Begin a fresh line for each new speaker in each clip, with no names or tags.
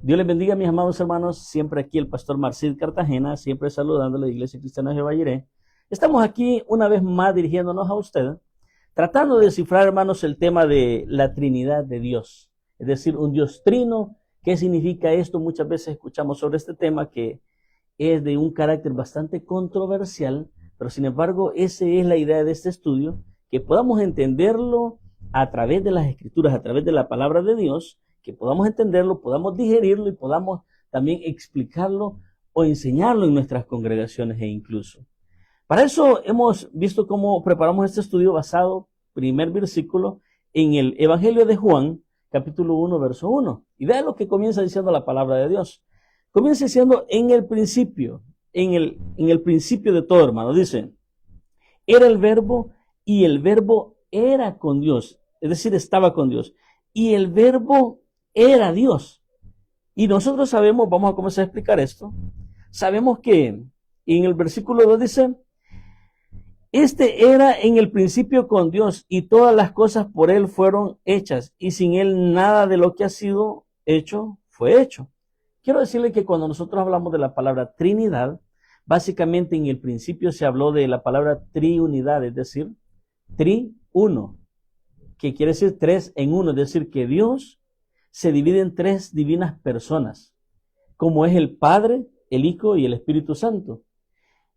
Dios les bendiga, mis amados hermanos. Siempre aquí el pastor Marcid Cartagena, siempre saludándole, Iglesia Cristiana de Jehová Jireh. Estamos aquí una vez más dirigiéndonos a usted, tratando de descifrar, hermanos, el tema de la Trinidad de Dios. Es decir, un Dios trino. ¿Qué significa esto? Muchas veces escuchamos sobre este tema que es de un carácter bastante controversial, pero sin embargo, esa es la idea de este estudio, que podamos entenderlo a través de las Escrituras, a través de la palabra de Dios, que podamos entenderlo, podamos digerirlo y podamos también explicarlo o enseñarlo en nuestras congregaciones e incluso. Para eso hemos visto cómo preparamos este estudio basado, primer versículo, en el Evangelio de Juan, capítulo 1, verso 1. Y vea lo que comienza diciendo la palabra de Dios. Comienza diciendo en el principio de todo, hermano. Dice, era el verbo y el verbo era con Dios. Es decir, estaba con Dios. Y el verbo era Dios. Y nosotros sabemos, vamos a comenzar a explicar esto, sabemos que en el versículo 2 dice, este era en el principio con Dios y todas las cosas por él fueron hechas y sin él nada de lo que ha sido hecho fue hecho. Quiero decirle que cuando nosotros hablamos de la palabra Trinidad, básicamente en el principio se habló de la palabra triunidad, es decir, tri-uno, que quiere decir tres en uno, es decir, que Dios se divide en tres divinas personas, como es el Padre, el Hijo y el Espíritu Santo.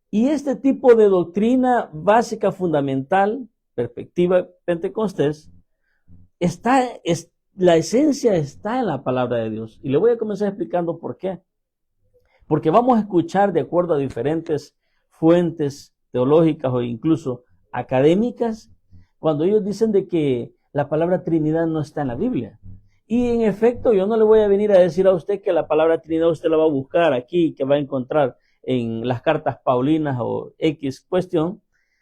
Y este tipo de doctrina básica, fundamental, perspectiva pentecostés, la esencia está en la palabra de Dios. Y le voy a comenzar explicando por qué. Porque vamos a escuchar de acuerdo a diferentes fuentes teológicas o incluso académicas, cuando ellos dicen de que la palabra Trinidad no está en la Biblia. Y en efecto, yo no le voy a venir a decir a usted que la palabra Trinidad usted la va a buscar aquí, que va a encontrar en las cartas paulinas o X cuestión.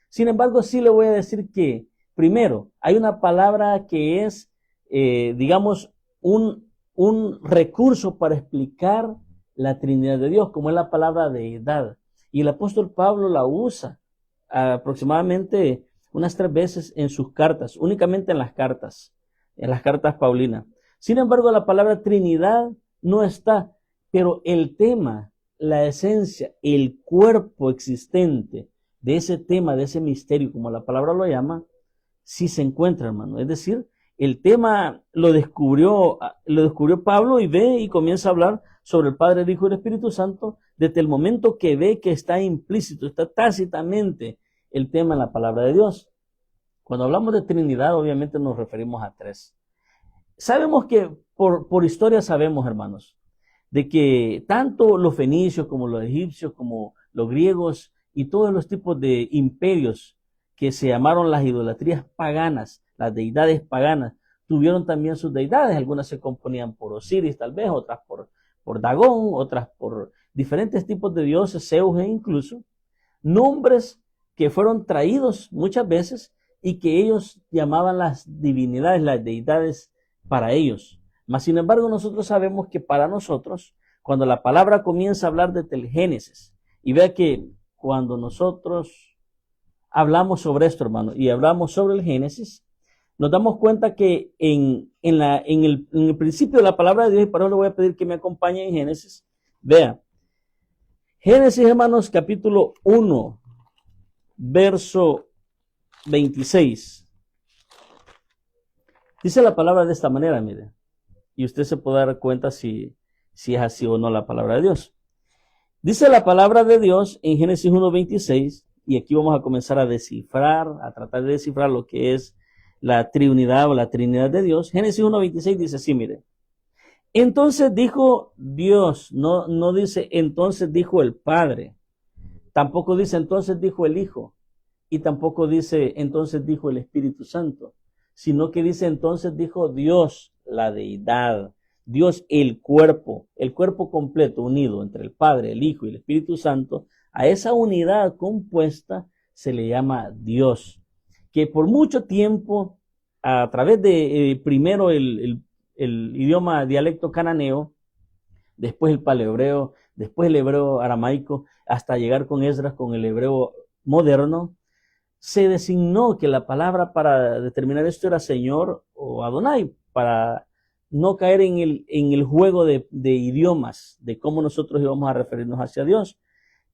Sin embargo, sí le voy a decir que, primero, hay una palabra que es, digamos, un recurso para explicar la Trinidad de Dios, como es la palabra deidad. Y el apóstol Pablo la usa aproximadamente unas 3 veces en sus cartas, únicamente en las cartas paulinas. Sin embargo, la palabra Trinidad no está, pero el tema, la esencia, el cuerpo existente de ese tema, de ese misterio, como la palabra lo llama, sí se encuentra, hermano. Es decir, el tema lo descubrió Pablo y ve y comienza a hablar sobre el Padre, el Hijo y el Espíritu Santo desde el momento que ve que está implícito, está tácitamente el tema en la palabra de Dios. Cuando hablamos de Trinidad, obviamente nos referimos a 3. Sabemos que, por historia sabemos, hermanos, de que tanto los fenicios como los egipcios, como los griegos y todos los tipos de imperios que se llamaron las idolatrías paganas, las deidades paganas, tuvieron también sus deidades. Algunas se componían por Osiris, tal vez, otras por Dagón, otras por diferentes tipos de dioses, Zeus e incluso, nombres que fueron traídos muchas veces y que ellos llamaban las divinidades, las deidades para ellos. Mas, sin embargo, nosotros sabemos que para nosotros, cuando la palabra comienza a hablar desde el Génesis, y vea que cuando nosotros hablamos sobre esto, hermano, y hablamos sobre el Génesis, nos damos cuenta que en el principio de la palabra de Dios, y para eso le voy a pedir que me acompañe en Génesis, vea, Génesis, hermanos, capítulo 1, verso 26. Dice la palabra de esta manera, mire, y usted se puede dar cuenta si es así o no la palabra de Dios. Dice la palabra de Dios en Génesis 1:26, y aquí vamos a comenzar a descifrar, a tratar de descifrar lo que es la triunidad o la Trinidad de Dios. Génesis 1:26 dice así, mire. Entonces dijo Dios, no dice entonces dijo el Padre, tampoco dice entonces dijo el Hijo, y tampoco dice entonces dijo el Espíritu Santo, sino que dice entonces dijo Dios, la deidad, Dios el cuerpo completo unido entre el Padre, el Hijo y el Espíritu Santo. A esa unidad compuesta se le llama Dios, que por mucho tiempo, a través de primero el idioma dialecto cananeo, después el paleohebreo, después el hebreo aramaico, hasta llegar con Esdras con el hebreo moderno, se designó que la palabra para determinar esto era Señor o Adonai, para no caer en el juego de idiomas, de cómo nosotros íbamos a referirnos hacia Dios.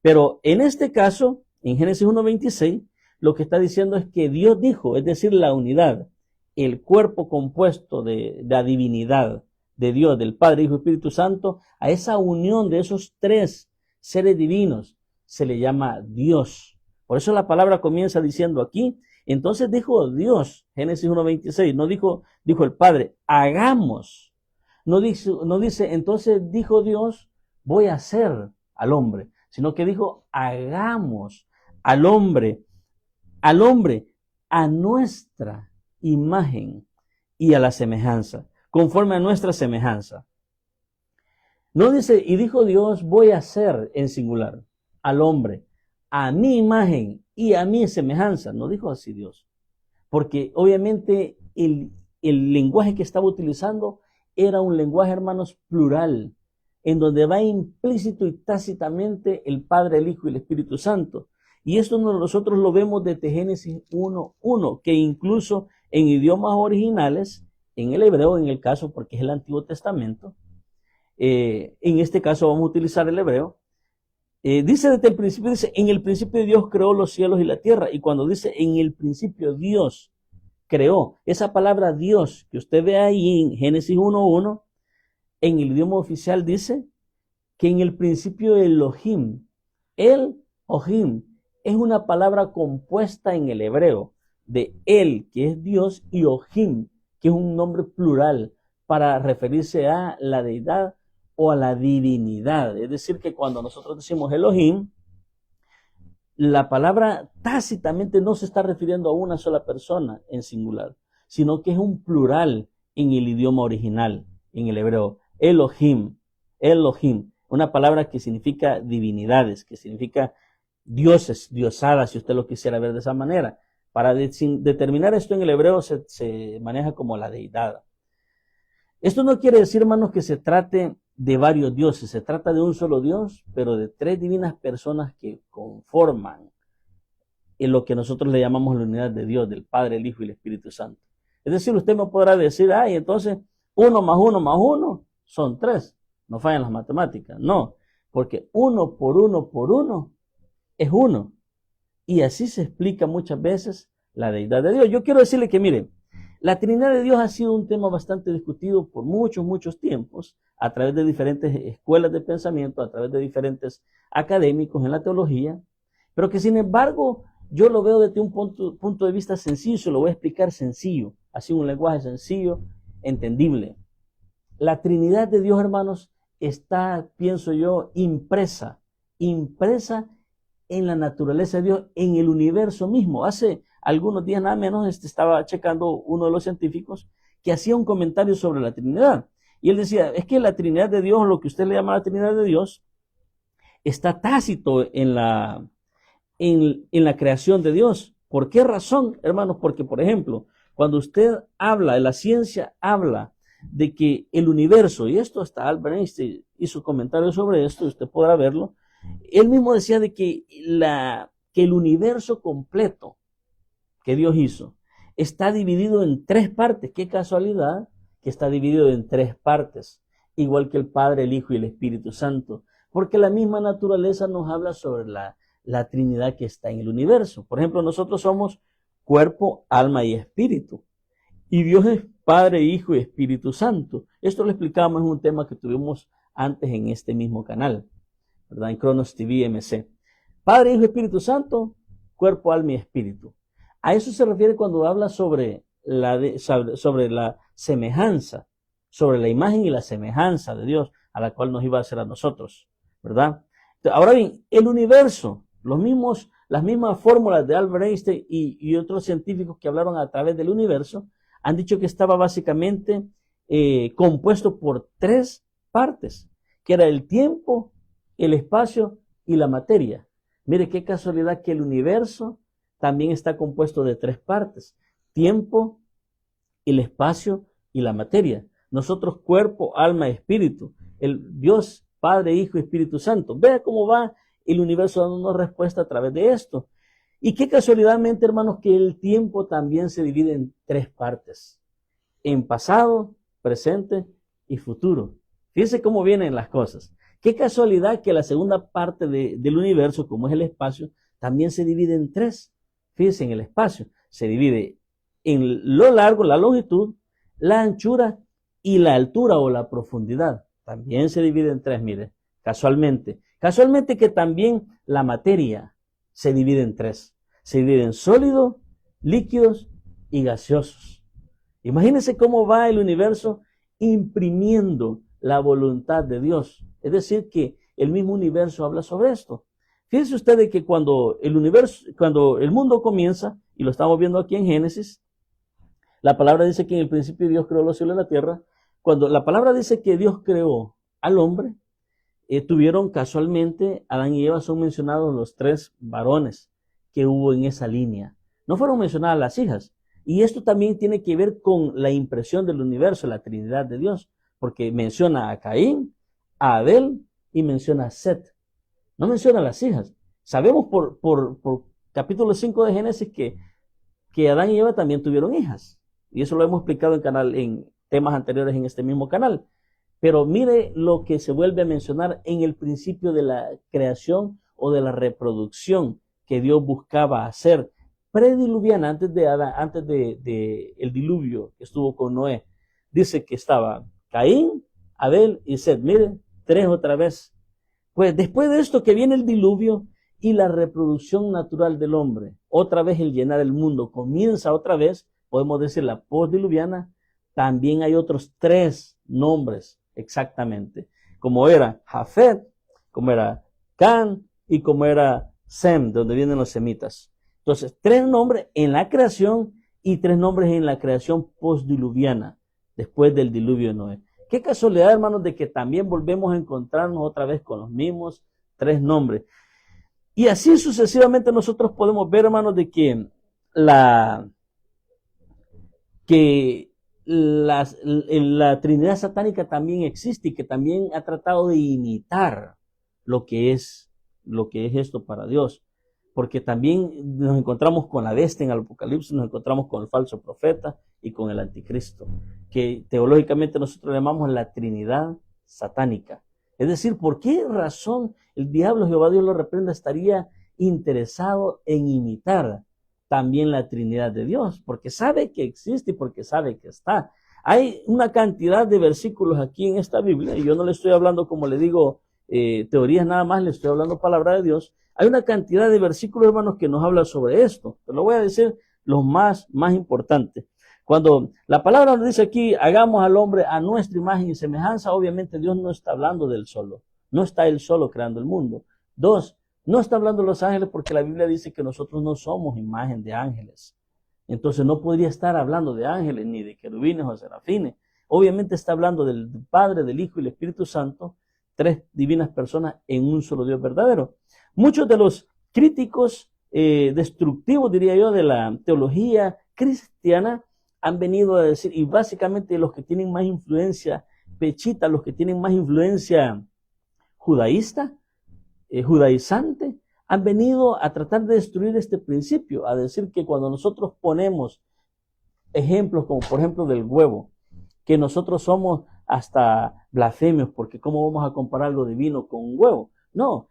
Pero en este caso, en Génesis 1:26, lo que está diciendo es que Dios dijo, es decir, la unidad, el cuerpo compuesto de la divinidad de Dios, del Padre, Hijo y Espíritu Santo, a esa unión de esos tres seres divinos se le llama Dios. Por eso la palabra comienza diciendo aquí, entonces dijo Dios, Génesis 1:26, no dijo el Padre, hagamos. No dice, entonces dijo Dios, voy a hacer al hombre, sino que dijo, hagamos al hombre a nuestra imagen y a la semejanza, conforme a nuestra semejanza. No dice, y dijo Dios, voy a hacer en singular al hombre a mi imagen y a mi semejanza. No dijo así Dios, porque obviamente el lenguaje que estaba utilizando era un lenguaje, hermanos, plural, en donde va implícito y tácitamente el Padre, el Hijo y el Espíritu Santo. Y esto nosotros lo vemos desde Génesis 1:1, que incluso en idiomas originales, en el hebreo, en el caso, porque es el Antiguo Testamento, en este caso vamos a utilizar el hebreo, dice desde el principio, dice, en el principio Dios creó los cielos y la tierra. Y cuando dice en el principio Dios creó, esa palabra Dios que usted ve ahí en Génesis 1:1, en el idioma oficial dice que en el principio Elohim, Elohim, es una palabra compuesta en el hebreo de El, que es Dios, y Ohim, que es un nombre plural para referirse a la deidad o a la divinidad. Es decir, que cuando nosotros decimos Elohim, la palabra tácitamente no se está refiriendo a una sola persona en singular, sino que es un plural en el idioma original, en el hebreo. Elohim, Elohim, una palabra que significa divinidades, que significa dioses, diosadas, si usted lo quisiera ver de esa manera. Para determinar esto en el hebreo se maneja como la deidad. Esto no quiere decir, hermanos, que se trate de varios dioses, se trata de un solo Dios, pero de tres divinas personas que conforman en lo que nosotros le llamamos la unidad de Dios, del Padre, el Hijo y el Espíritu Santo. Es decir, usted me podrá decir, ay, entonces 1 más 1 más 1 son 3. No fallan las matemáticas. No, porque 1 por 1 por 1 es 1. Y así se explica muchas veces la deidad de Dios. Yo quiero decirle que, mire, la Trinidad de Dios ha sido un tema bastante discutido por muchos tiempos, a través de diferentes escuelas de pensamiento, a través de diferentes académicos en la teología, pero que sin embargo yo lo veo desde un punto de vista sencillo, se lo voy a explicar sencillo, así un lenguaje sencillo, entendible. La Trinidad de Dios, hermanos, está, pienso yo, impresa en la naturaleza de Dios, en el universo mismo. Hace algunos días nada menos estaba checando uno de los científicos que hacía un comentario sobre la Trinidad. Y él decía, es que la Trinidad de Dios, lo que usted le llama la Trinidad de Dios, está tácito en la creación de Dios. ¿Por qué razón, hermanos? Porque, por ejemplo, cuando usted habla, la ciencia habla de que el universo, y esto hasta Albert Einstein hizo comentarios sobre esto, usted podrá verlo, él mismo decía de que el universo completo que Dios hizo está dividido en 3 partes. Qué casualidad que está dividido en 3 partes, igual que el Padre, el Hijo y el Espíritu Santo, porque la misma naturaleza nos habla sobre la Trinidad que está en el universo. Por ejemplo, nosotros somos cuerpo, alma y espíritu, y Dios es Padre, Hijo y Espíritu Santo. Esto lo explicamos en un tema que tuvimos antes en este mismo canal, ¿verdad? En Cronos TV MC. Padre, Hijo y Espíritu Santo, cuerpo, alma y espíritu. A eso se refiere cuando habla sobre la semejanza, sobre la imagen y la semejanza de Dios a la cual nos iba a hacer a nosotros, ¿verdad? Ahora bien, el universo, las mismas fórmulas de Albert Einstein y otros científicos que hablaron a través del universo, han dicho que estaba básicamente compuesto por 3 partes, que era el tiempo, el espacio y la materia. Mire qué casualidad que el universo también está compuesto de 3 partes: tiempo, el espacio y la materia. Nosotros cuerpo, alma y espíritu. El Dios, Padre, Hijo y Espíritu Santo. Vea cómo va el universo dándonos respuesta a través de esto. Y qué casualidadmente, hermanos, que el tiempo también se divide en 3 partes: en pasado, presente y futuro. Fíjense cómo vienen las cosas. Qué casualidad que la segunda parte del universo, como es el espacio, también se divide en tres. Fíjense en el espacio. Se divide en lo largo, la longitud, la anchura y la altura o la profundidad. También se divide en tres, mire, casualmente. Casualmente que también la materia se divide en tres. Se divide en sólidos, líquidos y gaseosos. Imagínense cómo va el universo imprimiendo la voluntad de Dios. Es decir, que el mismo universo habla sobre esto. Fíjense ustedes que cuando el mundo comienza, y lo estamos viendo aquí en Génesis, la palabra dice que en el principio Dios creó los cielos y la tierra. Cuando la palabra dice que Dios creó al hombre, tuvieron casualmente, Adán y Eva son mencionados los tres varones que hubo en esa línea. No fueron mencionadas las hijas. Y esto también tiene que ver con la impresión del universo, la Trinidad de Dios, porque menciona a Caín, a Abel y menciona a Set. No menciona a las hijas. Sabemos por capítulo 5 de Génesis que Adán y Eva también tuvieron hijas. Y eso lo hemos explicado en temas anteriores en este mismo canal. Pero mire lo que se vuelve a mencionar en el principio de la creación o de la reproducción que Dios buscaba hacer prediluviana, antes de el diluvio que estuvo con Noé. Dice que estaba Caín, Abel y Set. Mire, tres otra vez. Pues después de esto que viene el diluvio y la reproducción natural del hombre, otra vez el llenar el mundo, comienza otra vez, podemos decir la postdiluviana. También hay otros tres nombres exactamente, como era Jafet, como era Can y como era Sem, de donde vienen los semitas. Entonces, tres nombres en la creación y tres nombres en la creación postdiluviana, después del diluvio de Noé. Qué casualidad, hermanos, de que también volvemos a encontrarnos otra vez con los mismos tres nombres. Y así sucesivamente nosotros podemos ver, hermanos, de que la Trinidad satánica también existe y que también ha tratado de imitar lo que es esto para Dios. Porque también nos encontramos con la bestia en el Apocalipsis, nos encontramos con el falso profeta y con el anticristo, que teológicamente nosotros llamamos la Trinidad satánica. Es decir, ¿por qué razón el diablo, Jehová Dios lo reprenda, estaría interesado en imitar también la Trinidad de Dios? Porque sabe que existe y porque sabe que está. Hay una cantidad de versículos aquí en esta Biblia, y yo no le estoy hablando, como le digo, teorías nada más, le estoy hablando palabra de Dios. Hay una cantidad de versículos, hermanos, que nos habla sobre esto. Pero lo voy a decir los más importantes. Cuando la palabra nos dice aquí, hagamos al hombre a nuestra imagen y semejanza, obviamente Dios no está hablando del solo. No está él solo creando el mundo. Dos, no está hablando de los ángeles porque la Biblia dice que nosotros no somos imagen de ángeles. Entonces no podría estar hablando de ángeles, ni de querubines o serafines. Obviamente está hablando del Padre, del Hijo y del Espíritu Santo, tres divinas personas en un solo Dios verdadero. Muchos de los críticos destructivos, diría yo, de la teología cristiana han venido a decir, y básicamente los que tienen más influencia pechita, los que tienen más influencia judaísta, judaizante, han venido a tratar de destruir este principio, a decir que cuando nosotros ponemos ejemplos como por ejemplo del huevo, que nosotros somos hasta blasfemios, porque ¿cómo vamos a comparar algo divino con un huevo? No,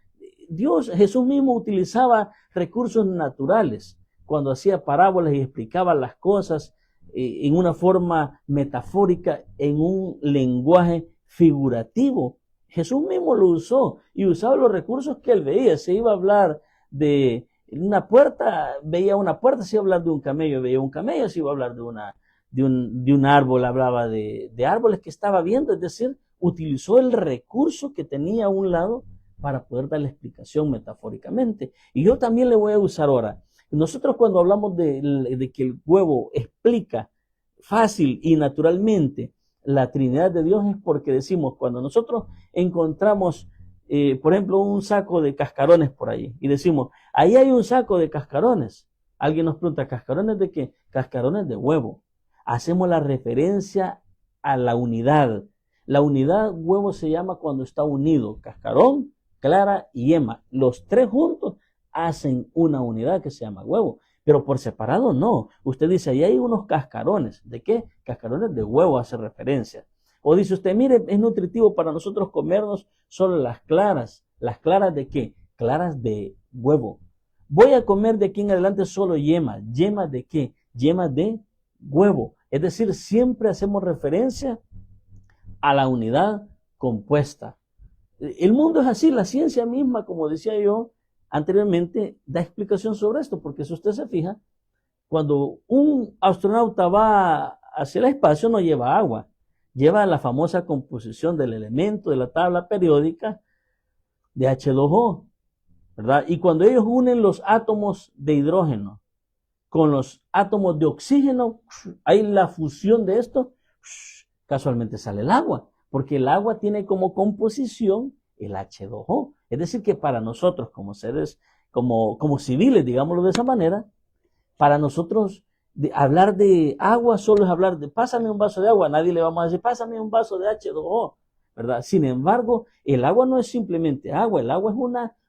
Jesús mismo utilizaba recursos naturales cuando hacía parábolas y explicaba las cosas en una forma metafórica, en un lenguaje figurativo. Jesús mismo lo usó y usaba los recursos que él veía. Se iba a hablar de una puerta, veía una puerta, se iba a hablar de un camello, veía un camello, se iba a hablar de un árbol, hablaba de árboles que estaba viendo, es decir, utilizó el recurso que tenía a un lado para poder dar la explicación metafóricamente. Y yo también le voy a usar ahora. Nosotros cuando hablamos de que el huevo explica fácil y naturalmente la Trinidad de Dios, es porque decimos, cuando nosotros encontramos, por ejemplo, un saco de cascarones por ahí, y decimos, ahí hay un saco de cascarones. Alguien nos pregunta, ¿cascarones de qué? Cascarones de huevo. Hacemos la referencia a la unidad. La unidad huevo se llama cuando está unido, cascarón, clara y yema. Los tres juntos hacen una unidad que se llama huevo. pero por separado no. Usted dice, ahí hay unos cascarones. ¿De qué? Cascarones de huevo hace referencia. O dice usted, mire, es nutritivo para nosotros comernos solo las claras. ¿Las claras de qué? Claras de huevo. Voy a comer de aquí en adelante solo yemas. ¿Yemas de qué? Yemas de huevo. Es decir, siempre hacemos referencia a la unidad compuesta. El mundo es así, la ciencia misma, como decía yo anteriormente, da explicación sobre esto, porque si usted se fija, cuando un astronauta va hacia el espacio no lleva agua, lleva la famosa composición del elemento de la tabla periódica de H2O, ¿verdad? Y cuando ellos unen los átomos de hidrógeno con los átomos de oxígeno, hay la fusión de esto, casualmente sale el agua, porque el agua tiene como composición el H2O. Es decir, que para nosotros como seres, como civiles, digámoslo de esa manera, para nosotros hablar de agua solo es hablar de pásame un vaso de agua, nadie le vamos a decir pásame un vaso de H2O, ¿verdad? Sin embargo, el agua no es simplemente agua, el agua es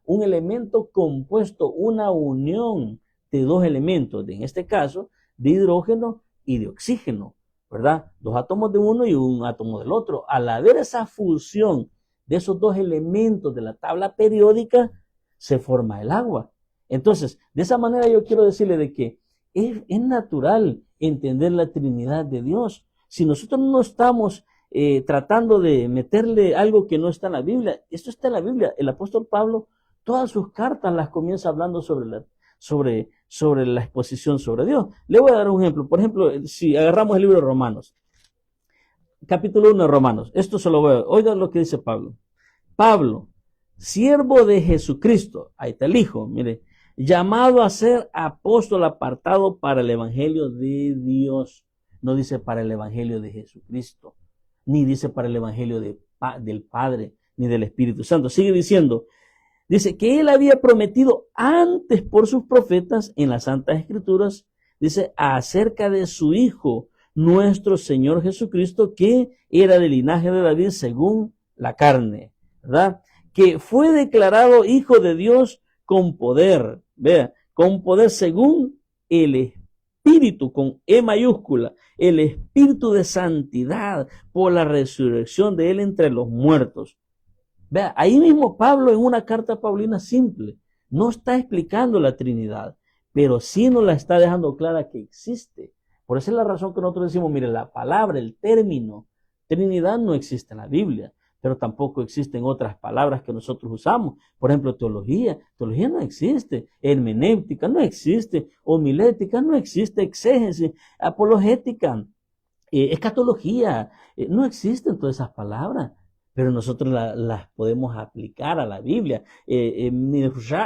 un elemento compuesto, una unión de dos elementos, en este caso, de hidrógeno y de oxígeno, ¿verdad? Dos átomos de uno y un átomo del otro. Al haber esa fusión de esos dos elementos de la tabla periódica, se forma el agua. Entonces, de esa manera yo quiero decirle de que es natural entender la Trinidad de Dios. Si nosotros no estamos tratando de meterle algo que no está en la Biblia, esto está en la Biblia. El apóstol Pablo, todas sus cartas las comienza hablando sobre la exposición sobre Dios. Le voy a dar un ejemplo. Por ejemplo, si agarramos el libro de Romanos, capítulo 1 de Romanos, esto se lo voy a ver. Oigan lo que dice Pablo. Pablo, siervo de Jesucristo, ahí está el Hijo, mire, llamado a ser apóstol apartado para el Evangelio de Dios. No dice para el Evangelio de Jesucristo, ni dice para el Evangelio del Padre, ni del Espíritu Santo. Sigue diciendo, dice que él había prometido antes por sus profetas en las Santas Escrituras, dice, acerca de su Hijo, nuestro Señor Jesucristo, que era del linaje de David según la carne, ¿verdad? Que fue declarado Hijo de Dios con poder, vea, con poder según el Espíritu, con E mayúscula, el Espíritu de santidad por la resurrección de él entre los muertos. Vea, ahí mismo Pablo en una carta paulina simple no está explicando la Trinidad, pero sí nos la está dejando clara que existe. Por esa es la razón que nosotros decimos, mire, la palabra, el término Trinidad no existe en la Biblia, pero tampoco existen otras palabras que nosotros usamos. Por ejemplo, teología no existe, hermenéutica no existe, homilética no existe, exégesis, apologética, escatología, no existen todas esas palabras, pero nosotros las podemos aplicar a la Biblia.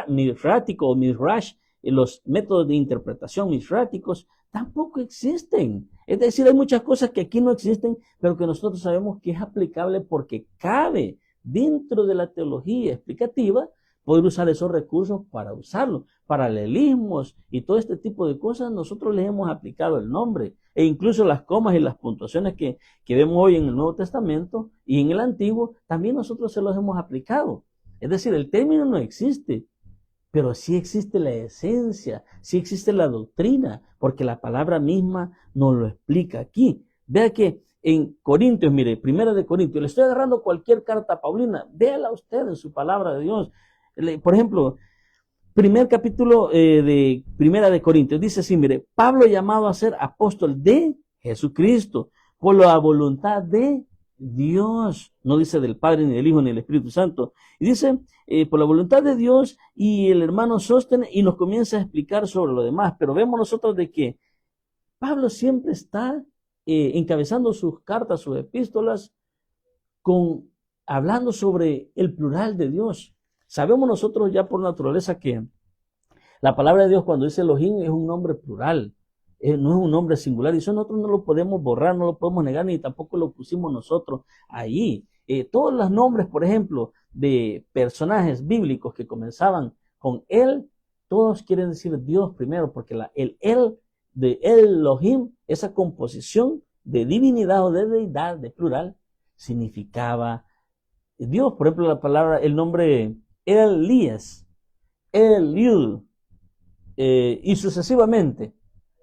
Mishrático o mishrash, los métodos de interpretación mishráticos tampoco existen. Es decir, hay muchas cosas que aquí no existen, pero que nosotros sabemos que es aplicable porque cabe dentro de la teología explicativa poder usar esos recursos para usarlo. Paralelismos y todo este tipo de cosas, nosotros les hemos aplicado el nombre. E incluso las comas y las puntuaciones que vemos hoy en el Nuevo Testamento y en el Antiguo, también nosotros se los hemos aplicado. Es decir, el término no existe, pero sí existe la esencia, sí existe la doctrina, porque la palabra misma nos lo explica aquí. Vea que en Corintios, mire, Primera de Corintios, le estoy agarrando cualquier carta paulina, véala usted en su palabra de Dios. Por ejemplo, primer capítulo de Primera de Corintios, dice así, mire, Pablo llamado a ser apóstol de Jesucristo, por la voluntad de Dios, no dice del Padre, ni del Hijo, ni del Espíritu Santo, y dice, por la voluntad de Dios, y el hermano sostiene, y nos comienza a explicar sobre lo demás, pero vemos nosotros de que Pablo siempre está encabezando sus cartas, sus epístolas, hablando sobre el plural de Dios. Sabemos nosotros ya por naturaleza que la palabra de Dios cuando dice Elohim es un nombre plural, no es un nombre singular, y eso nosotros no lo podemos borrar, no lo podemos negar, ni tampoco lo pusimos nosotros ahí. Todos los nombres, por ejemplo, de personajes bíblicos que comenzaban con él, todos quieren decir Dios primero, porque el de Elohim, esa composición de divinidad o de deidad, de plural, significaba Dios. Por ejemplo, la palabra, el nombre Elías, Eliud, y sucesivamente,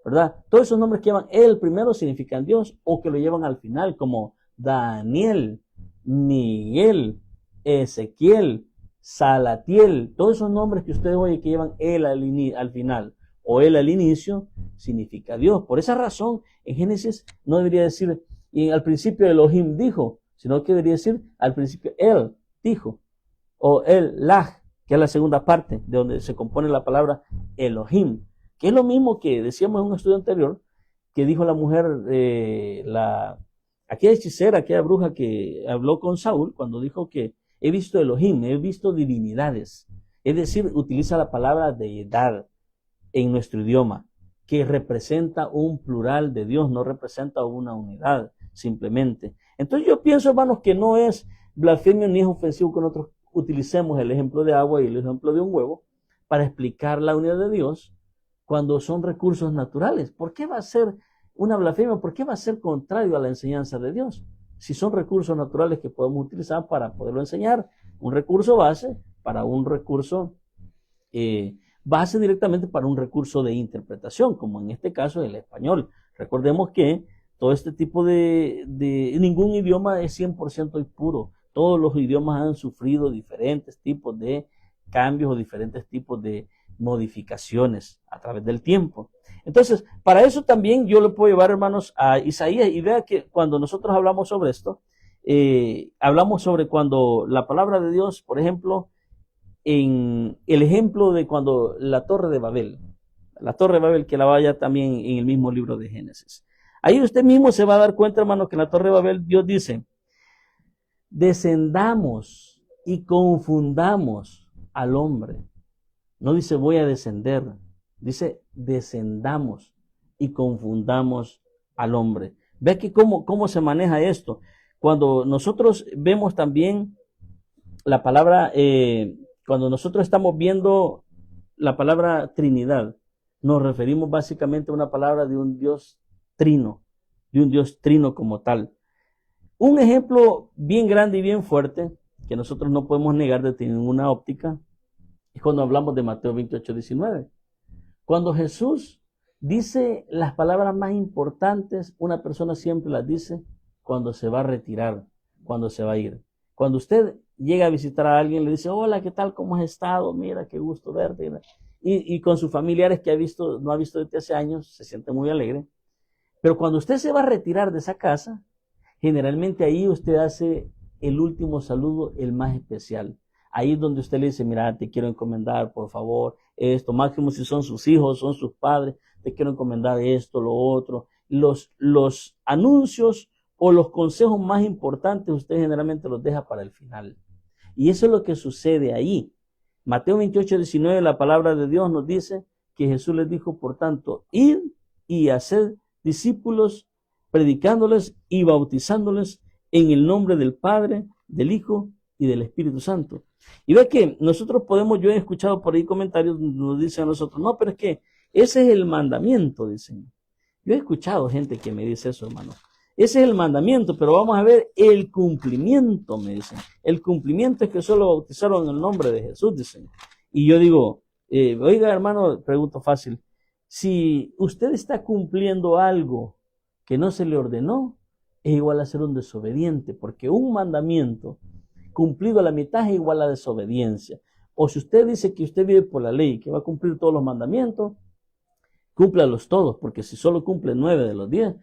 ¿verdad? Todos esos nombres que llevan el primero significan Dios o que lo llevan al final, como Daniel, Miguel, Ezequiel, Salatiel. Todos esos nombres que ustedes oyen que llevan él al final o él al inicio, significa Dios. Por esa razón, en Génesis no debería decir, y al principio Elohim dijo, sino que debería decir, al principio él dijo, o el Lag, que es la segunda parte, de donde se compone la palabra Elohim, que es lo mismo que decíamos en un estudio anterior, que dijo la mujer, aquella hechicera, aquella bruja que habló con Saúl, cuando dijo que he visto Elohim, he visto divinidades. Es decir, utiliza la palabra deidad en nuestro idioma, que representa un plural de Dios, no representa una unidad, simplemente. Entonces yo pienso, hermanos, que no es blasfemio ni es ofensivo que nosotros utilicemos el ejemplo de agua y el ejemplo de un huevo para explicar la unidad de Dios cuando son recursos naturales. ¿Por qué va a ser una blasfemia? ¿Por qué va a ser contrario a la enseñanza de Dios? Si son recursos naturales que podemos utilizar para poderlo enseñar, un recurso base para un recurso base directamente para un recurso de interpretación, como en este caso el español. Recordemos que todo este tipo ningún idioma es 100% puro. Todos los idiomas han sufrido diferentes tipos de cambios o diferentes tipos de modificaciones a través del tiempo. Entonces, para eso también yo le puedo llevar, hermanos, a Isaías y vea que cuando nosotros hablamos sobre esto, hablamos sobre cuando la palabra de Dios, por ejemplo, en el ejemplo de cuando la Torre de Babel que la vaya también en el mismo libro de Génesis. Ahí usted mismo se va a dar cuenta, hermano, que en la Torre de Babel Dios dice, descendamos y confundamos al hombre. No dice voy a descender, dice descendamos y confundamos al hombre. Ve que cómo se maneja esto. Cuando nosotros vemos también la palabra, cuando nosotros estamos viendo la palabra Trinidad, nos referimos básicamente a una palabra de un Dios trino como tal. Un ejemplo bien grande y bien fuerte, que nosotros no podemos negar de ninguna óptica, es cuando hablamos de Mateo 28:19. Cuando Jesús dice las palabras más importantes, una persona siempre las dice cuando se va a retirar, cuando se va a ir. Cuando usted llega a visitar a alguien, le dice, hola, ¿qué tal? ¿Cómo has estado? Mira, qué gusto verte. Y con sus familiares que no ha visto desde hace años, se siente muy alegre. Pero cuando usted se va a retirar de esa casa, generalmente ahí usted hace el último saludo, el más especial. Ahí es donde usted le dice, mira, te quiero encomendar, por favor, esto, máximo si son sus hijos, son sus padres, te quiero encomendar esto, lo otro. Los anuncios o los consejos más importantes usted generalmente los deja para el final. Y eso es lo que sucede ahí. Mateo 28:19, la palabra de Dios nos dice que Jesús les dijo, por tanto, id y haced discípulos, predicándoles y bautizándoles en el nombre del Padre, del Hijo y del Espíritu Santo. Y ve que nosotros yo he escuchado por ahí comentarios, nos dicen a nosotros, no, pero es que ese es el mandamiento, dicen. Yo he escuchado gente que me dice eso, hermano. Ese es el mandamiento, pero vamos a ver el cumplimiento, me dicen. El cumplimiento es que solo bautizaron en el nombre de Jesús, dicen. Y yo digo, oiga, hermano, pregunto fácil, si usted está cumpliendo algo que no se le ordenó, es igual a ser un desobediente, porque un mandamiento cumplido a la mitad es igual a desobediencia. O si usted dice que usted vive por la ley, que va a cumplir todos los mandamientos, cúmplalos todos, porque si solo cumple 9 de los 10,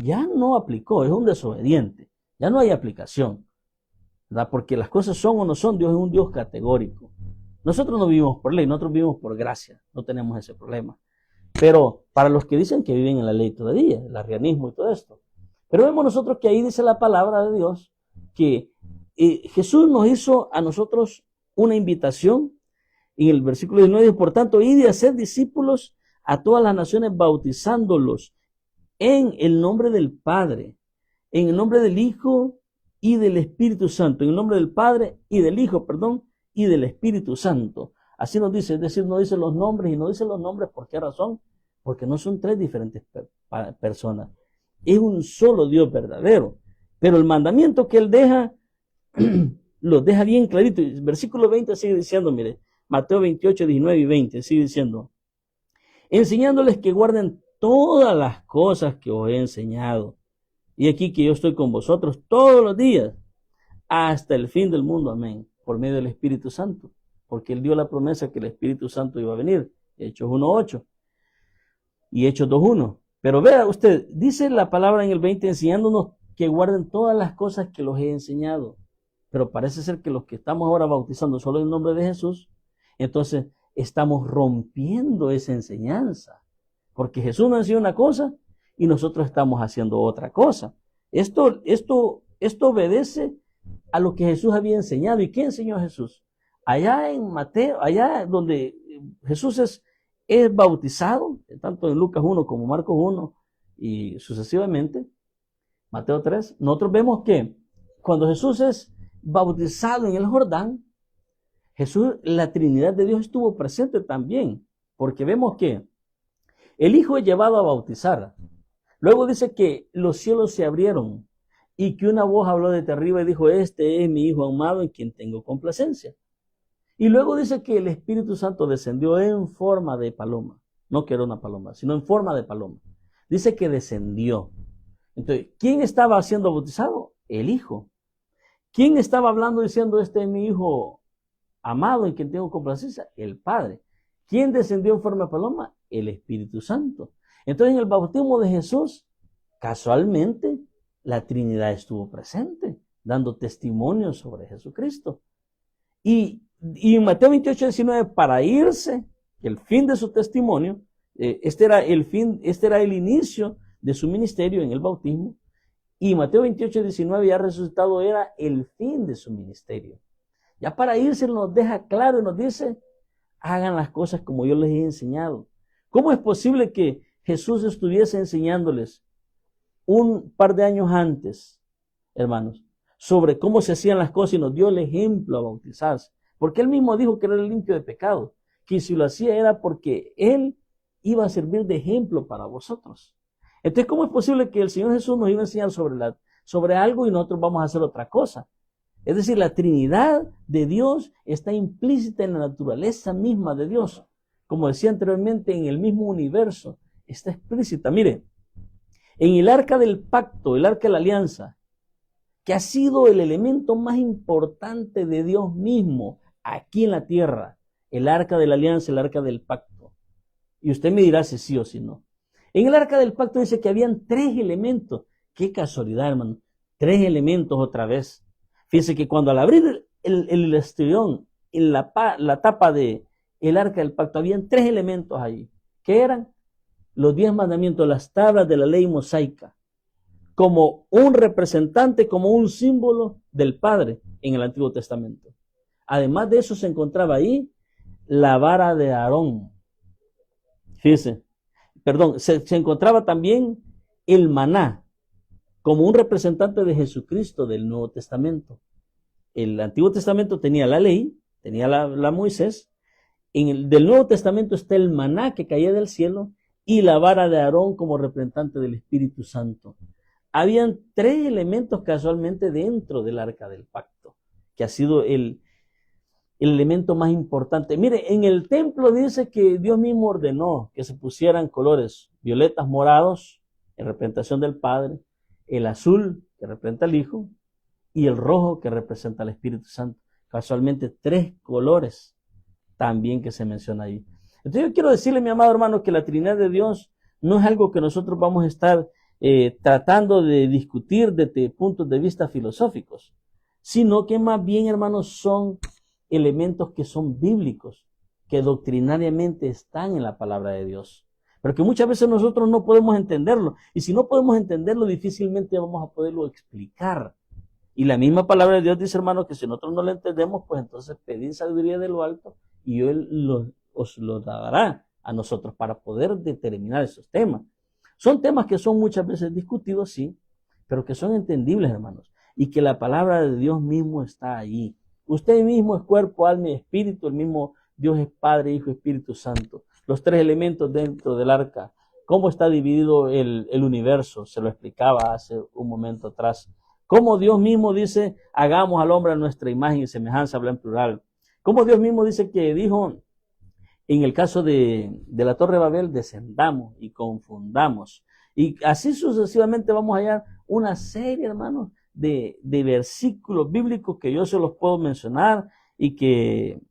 ya no aplicó, es un desobediente, ya no hay aplicación, ¿verdad? Porque las cosas son o no son, Dios es un Dios categórico. Nosotros no vivimos por ley, nosotros vivimos por gracia, no tenemos ese problema. Pero para los que dicen que viven en la ley todavía, el arrianismo y todo esto. Pero vemos nosotros que ahí dice la palabra de Dios que Jesús nos hizo a nosotros una invitación en el versículo 19, por tanto, id y haced discípulos a todas las naciones, bautizándolos en el nombre del Padre, en el nombre del Hijo y del Espíritu Santo, en el nombre del Padre y del Hijo, y del Espíritu Santo. Así nos dice, es decir, no dice los nombres, y no dice los nombres, ¿por qué razón? Porque no son tres diferentes personas. Es un solo Dios verdadero. Pero el mandamiento que Él deja, lo deja bien clarito. El versículo 20 sigue diciendo, mire, Mateo 28, 19 y 20, sigue diciendo, enseñándoles que guarden todas las cosas que os he enseñado. Y aquí que yo estoy con vosotros todos los días, hasta el fin del mundo, amén, por medio del Espíritu Santo, porque Él dio la promesa que el Espíritu Santo iba a venir, Hechos 1:8 y Hechos 2:1. Pero vea usted, dice la palabra en el 20, enseñándonos que guarden todas las cosas que los he enseñado. Pero parece ser que los que estamos ahora bautizando solo en el nombre de Jesús, entonces estamos rompiendo esa enseñanza. Porque Jesús nos enseñó una cosa y nosotros estamos haciendo otra cosa. Esto obedece a lo que Jesús había enseñado. ¿Y qué enseñó Jesús? Allá en Mateo, allá donde Jesús es bautizado, tanto en Lucas 1 como Marcos 1 y sucesivamente, Mateo 3, nosotros vemos que cuando Jesús es bautizado en el Jordán, Jesús, la Trinidad de Dios estuvo presente también, porque vemos que el Hijo es llevado a bautizar. Luego dice que los cielos se abrieron y que una voz habló desde arriba y dijo, este es mi Hijo amado en quien tengo complacencia. Y luego dice que el Espíritu Santo descendió en forma de paloma. No que era una paloma, sino en forma de paloma. Dice que descendió. Entonces, ¿quién estaba siendo bautizado? El Hijo. ¿Quién estaba hablando diciendo, este es mi Hijo amado en quien tengo complacencia? El Padre. ¿Quién descendió en forma de paloma? El Espíritu Santo. Entonces, en el bautismo de Jesús, casualmente, la Trinidad estuvo presente, dando testimonio sobre Jesucristo. Y en Mateo 28:19, para irse, el fin de su testimonio, este era el inicio de su ministerio en el bautismo, y Mateo 28:19 ya resucitado era el fin de su ministerio. Ya para irse nos deja claro y nos dice, hagan las cosas como yo les he enseñado. ¿Cómo es posible que Jesús estuviese enseñándoles un par de años antes, hermanos, sobre cómo se hacían las cosas y nos dio el ejemplo a bautizarse? Porque Él mismo dijo que era limpio de pecado, que si lo hacía era porque Él iba a servir de ejemplo para vosotros. Entonces, ¿cómo es posible que el Señor Jesús nos iba a enseñar sobre algo y nosotros vamos a hacer otra cosa? Es decir, la Trinidad de Dios está implícita en la naturaleza misma de Dios. Como decía anteriormente, en el mismo universo está explícita. Mire, en el arca del pacto, el arca de la alianza, que ha sido el elemento más importante de Dios mismo aquí en la tierra, el arca de la alianza, el arca del pacto. Y usted me dirá si sí o si no. En el arca del pacto dice que habían 3 elementos. Qué casualidad, hermano. 3 elementos otra vez. Fíjense que cuando al abrir el estrión, en la tapa del arca del pacto, habían 3 elementos ahí. ¿Qué eran? Los 10 mandamientos, las tablas de la ley mosaica, como un representante, como un símbolo del Padre en el Antiguo Testamento. Además de eso se encontraba ahí la vara de Aarón. Fíjense, se encontraba también el maná, como un representante de Jesucristo del Nuevo Testamento. El Antiguo Testamento tenía la ley, tenía la Moisés. Del Nuevo Testamento está el maná que caía del cielo y la vara de Aarón como representante del Espíritu Santo. Habían 3 elementos casualmente dentro del arca del pacto, que ha sido el elemento más importante. Mire, en el templo dice que Dios mismo ordenó que se pusieran colores violetas, morados, en representación del Padre, el azul, que representa al Hijo, y el rojo, que representa al Espíritu Santo. Casualmente 3 colores también que se menciona ahí. Entonces yo quiero decirle, mi amado hermano, que la Trinidad de Dios no es algo que nosotros vamos a estar tratando de discutir desde puntos de vista filosóficos, sino que más bien, hermanos, son elementos que son bíblicos, que doctrinariamente están en la palabra de Dios, pero que muchas veces nosotros no podemos entenderlo, y si no podemos entenderlo, difícilmente vamos a poderlo explicar. Y la misma palabra de Dios dice, hermano, que si nosotros no lo entendemos, pues entonces pedid sabiduría de lo alto y Él os lo dará a nosotros para poder determinar esos temas. Son temas que son muchas veces discutidos, sí, pero que son entendibles, hermanos, y que la palabra de Dios mismo está ahí. Usted mismo es cuerpo, alma y espíritu, el mismo Dios es Padre, Hijo y Espíritu Santo. Los 3 elementos dentro del arca. ¿Cómo está dividido el universo? Se lo explicaba hace un momento atrás. Cómo Dios mismo dice, hagamos al hombre a nuestra imagen y semejanza, habla en plural. Cómo Dios mismo dice que dijo En el caso de la Torre de Babel, descendamos y confundamos. Y así sucesivamente vamos a hallar una serie, hermanos, de versículos bíblicos que yo se los puedo mencionar y que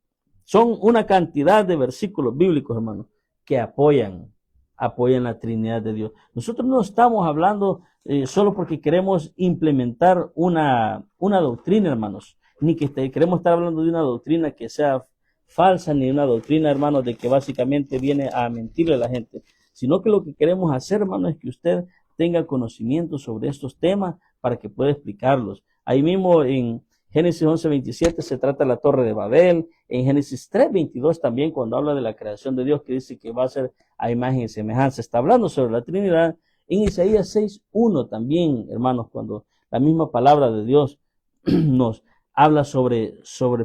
son una cantidad de versículos bíblicos, hermanos, que apoyan la Trinidad de Dios. Nosotros no estamos hablando solo porque queremos implementar una doctrina, hermanos, ni que queremos estar hablando de una doctrina que sea falsa, ni una doctrina, hermanos, de que básicamente viene a mentirle a la gente, sino que lo que queremos hacer, hermanos, es que usted tenga conocimiento sobre estos temas para que pueda explicarlos. Ahí mismo en Génesis 11:27 se trata de la Torre de Babel. En Génesis 3:22 también, cuando habla de la creación de Dios, que dice que va a ser a imagen y semejanza, está hablando sobre la Trinidad. En Isaías 6:1 también, hermanos, cuando la misma palabra de Dios nos habla sobre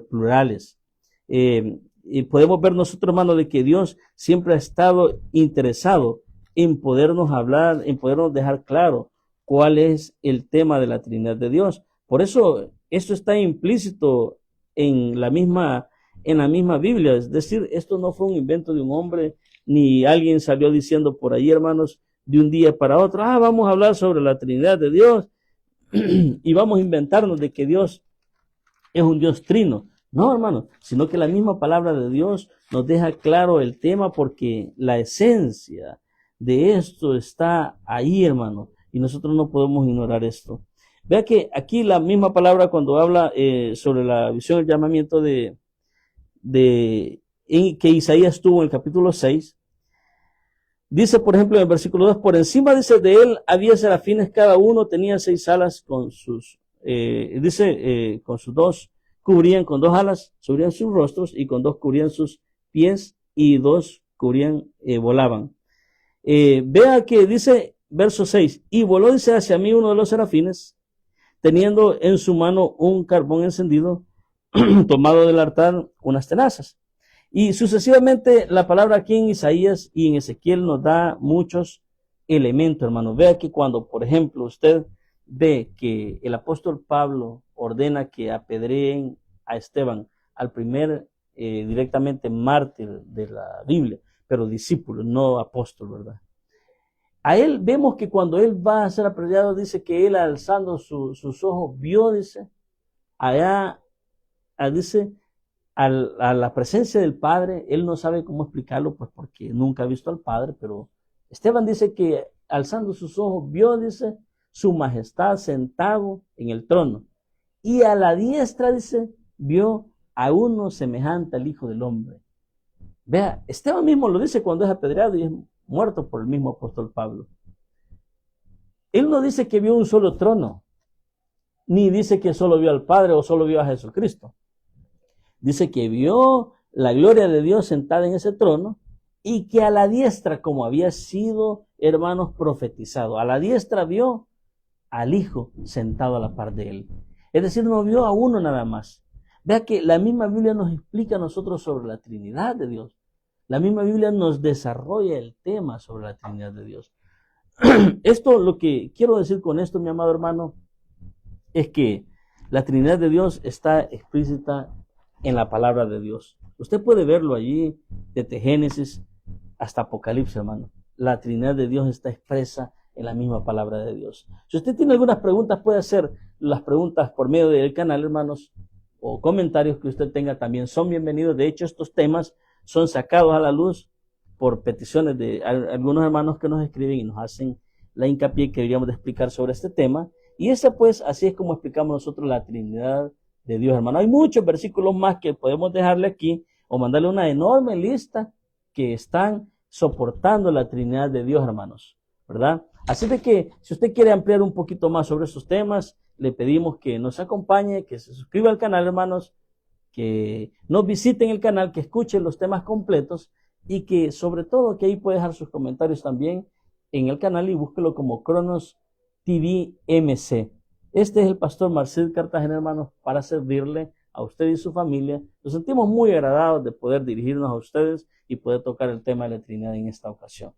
plurales. Y podemos ver nosotros, hermanos, de que Dios siempre ha estado interesado en podernos hablar, en podernos dejar claro cuál es el tema de la Trinidad de Dios. Por eso, esto está implícito en la misma Biblia. Es decir, esto no fue un invento de un hombre, ni alguien salió diciendo por ahí, hermanos, de un día para otro, vamos a hablar sobre la Trinidad de Dios y vamos a inventarnos de que Dios es un Dios trino. No, hermanos, sino que la misma palabra de Dios nos deja claro el tema porque la esencia de esto está ahí, hermano, y nosotros no podemos ignorar esto. Vea que aquí la misma palabra cuando habla sobre la visión, el llamamiento que Isaías tuvo en el capítulo 6, dice, por ejemplo, en el versículo 2, por encima, dice, de él había serafines, cada uno tenía 6 alas con sus, con sus 2, cubrían con 2 alas, cubrían sus rostros, y con 2 cubrían sus pies, y 2 cubrían, volaban. Vea que dice, verso 6, y voló, dice, hacia mí uno de los serafines, teniendo en su mano un carbón encendido, tomado del altar unas tenazas. Y sucesivamente la palabra aquí en Isaías y en Ezequiel nos da muchos elementos, hermano. Vea que cuando, por ejemplo, usted ve que el apóstol Pablo ordena que apedreen a Esteban, al primer directamente mártir de la Biblia, pero discípulo, no apóstol, ¿verdad? A él vemos que cuando él va a ser apedreado, dice que él alzando sus ojos vio, dice, allá, dice, a la presencia del Padre. Él no sabe cómo explicarlo, pues porque nunca ha visto al Padre, pero Esteban dice que alzando sus ojos vio, dice, su majestad sentado en el trono. Y a la diestra, dice, vio a uno semejante al Hijo del Hombre. Vea, Esteban mismo lo dice cuando es apedreado y es muerto por el mismo apóstol Pablo. Él no dice que vio un solo trono, ni dice que solo vio al Padre o solo vio a Jesucristo. Dice que vio la gloria de Dios sentada en ese trono y que a la diestra, como había sido, hermanos, profetizado, a la diestra vio al Hijo sentado a la par de él. Es decir, no vio a uno nada más. Vea que la misma Biblia nos explica a nosotros sobre la Trinidad de Dios. La misma Biblia nos desarrolla el tema sobre la Trinidad de Dios. Esto, lo que quiero decir con esto, mi amado hermano, es que la Trinidad de Dios está explícita en la palabra de Dios. Usted puede verlo allí, desde Génesis hasta Apocalipsis, hermano. La Trinidad de Dios está expresa en la misma palabra de Dios. Si usted tiene algunas preguntas, puede hacer las preguntas por medio del canal, hermanos, o comentarios que usted tenga también son bienvenidos. De hecho, estos temas son sacados a la luz por peticiones de algunos hermanos que nos escriben y nos hacen la hincapié que deberíamos de explicar sobre este tema. Y pues, así es como explicamos nosotros la Trinidad de Dios, hermano. Hay muchos versículos más que podemos dejarle aquí o mandarle una enorme lista que están soportando la Trinidad de Dios, hermanos, ¿verdad? Así de que si usted quiere ampliar un poquito más sobre estos temas, le pedimos que nos acompañe, que se suscriba al canal, hermanos, que nos visiten el canal, que escuchen los temas completos y que sobre todo que ahí puede dejar sus comentarios también en el canal y búsquelo como Cronos TV MC. Este es el pastor Marcel Cartagena, hermanos, para servirle a usted y su familia. Nos sentimos muy agradados de poder dirigirnos a ustedes y poder tocar el tema de la Trinidad en esta ocasión.